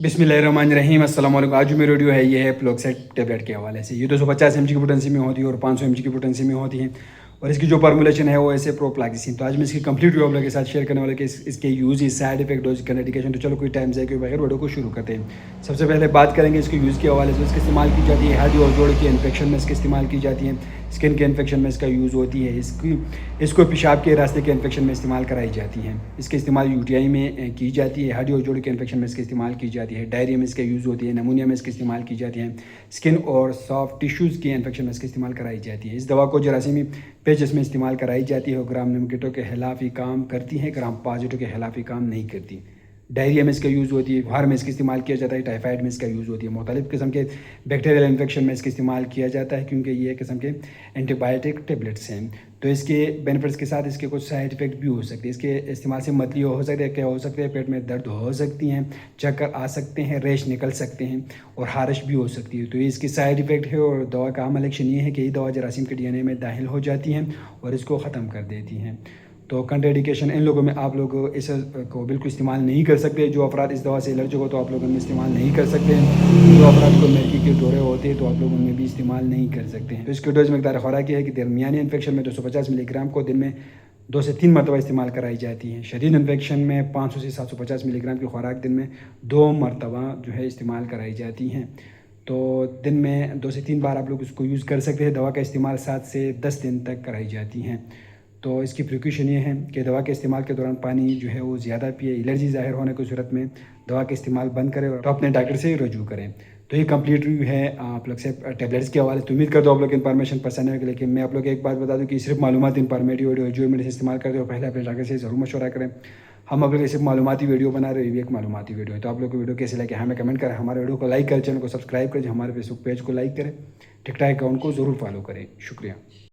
बिस्मिल्लाहिर्रहमानिर्रहीम अस्सलाम वालेकुम। आज जो मेरी वीडियो है ये है फ्लोक्सेट टेबलेट के हवाले से। ये 250 mg की पोटेंसी में होती है और 500 mg की पोटेंसी में होती है और इसकी जो फार्मूलेशन है वो ऐसे प्रोप्लाक्सिसिन। तो आज मैं इसकी कंप्लीट वीडियो आप लोगों के साथ शेयर करने वाला कि इसके use, side effect, dose, contraindication. तो चलो कोई टाइम ज़ाया किए बगैर वीडियो को शुरू करते हैं। सबसे पहले बात करेंगे इसके यूज़ के हवाले से। इसका इस्तेमाल की जाती है हड्डी और जोड़ के इन्फेक्शन में इसका इस्तेमाल की जाती है, स्किन के इन्फेक्शन में इसका यूज़ होती है, इसको पेशाब के रास्ते के इन्फेक्शन में इस्तेमाल कराई जाती है। इसके इस्तेमाल यूटीआई में की जाती है, हड्डी और जोड़ के इन्फेक्शन में इसका इस्तेमाल की जाती है, डायरिया में इसका यूज़ होती है, नमूनिया में इसका इस्तेमाल की जाती है, स्किन और सॉफ्ट टिश्यूज़ के इन्फेक्शन में इसका इस्तेमाल कराई जाती है। इस दवा को जरासीमी पेजेस में इस्तेमाल कराई जाती है और ग्राम नेगेटिव के खिलाफ ही काम करती है, ग्राम पॉजिटिव के खिलाफ ही काम नहीं करती। डायरिया में इसका यूज़ होती है, बुखार में इसका इस्तेमाल किया जाता है, टाइफाइड में इसका यूज़ होती है, मुख्तलिफ़ किस्म के बैक्टीरियल इन्फेक्शन में इसका इस्तेमाल किया जाता है क्योंकि ये किस्म के एंटीबायोटिक टेबलेट्स हैं। तो इसके बेनिफिट्स के साथ इसके कुछ साइड इफ़ेक्ट भी हो सकते हैं। इसके इस्तेमाल से मतली हो सकते हैं, क्या हो सकते हैं, पेट में दर्द हो सकती हैं, चक्कर आ सकते हैं, रैश निकल सकते हैं और हारिश भी हो सकती है। तो ये इसकी साइड इफ़ेक्ट है और दवा का अमल एक्शन ये है कि ये दवा जरासीम के डीएनए में दाखिल हो जाती हैं और इसको ख़त्म कर देती हैं। तो कंट्राइंडिकेशन इन लोगों में आप लोग इस को बिल्कुल इस्तेमाल नहीं कर सकते। जो अफराद इस दवा से एलर्जिक हो तो आप लोग उनमें इस्तेमाल नहीं कर सकते हैं। जो अफराद को मिर्गी के दौरे होते हैं तो आप लोग उनमें भी इस्तेमाल नहीं कर सकते हैं। तो इसकी डोज मकदार खुराक है कि दरमियानी इन्फेक्शन में 250 मिलीग्राम को दिन में 2 से 3 मरतबा इस्तेमाल कराई जाती है। शदीद इन्फेक्शन में 500 से 750 मिलीग्राम की खुराक दिन में 2 मरतबा जो है इस्तेमाल कराई जाती हैं। तो दिन में 2 से 3 बार आप लोग इसको यूज़ कर सकते हैं। दवा का इस्तेमाल 7 से 10 दिन तक कराई जाती हैं। तो इसकी प्रिकॉशन ये है कि दवा के इस्तेमाल के दौरान पानी जो है वो ज़्यादा पिए, एलर्जी ज़ाहिर होने की सूरत में दवा का इस्तेमाल बंद करें और तो अपने डॉक्टर से रजू करें। तो ये कंप्लीट रिव्यू है आप लोग से टेबलेट्स के हवाले से। उम्मीद करता हूँ आप लोग इन्फॉर्मेशन पसंद है, लेकिन मैं आप लोग एक बात बता दूँ कि सिर्फ मालूमाती इन्फॉर्मेटिव वीडियो जो मेरे से इस्तेमाल करते हो पहले अपने डॉक्टर से ज़रूर मशवरा करें। हम आप लोग सिर्फ मालूमाती वीडियो बना रहे हैं, ये भी एक मालूमाती वीडियो है। तो आप लोग को वीडियो कैसे लगे हमें कमेंट करें, हमारे वीडियो को लाइक करें, चैनल को सब्सक्राइब करें, हमारे फेसबुक पेज को लाइक करें, टिकटॉक अकाउंट को ज़रूर फॉलो करें। शुक्रिया।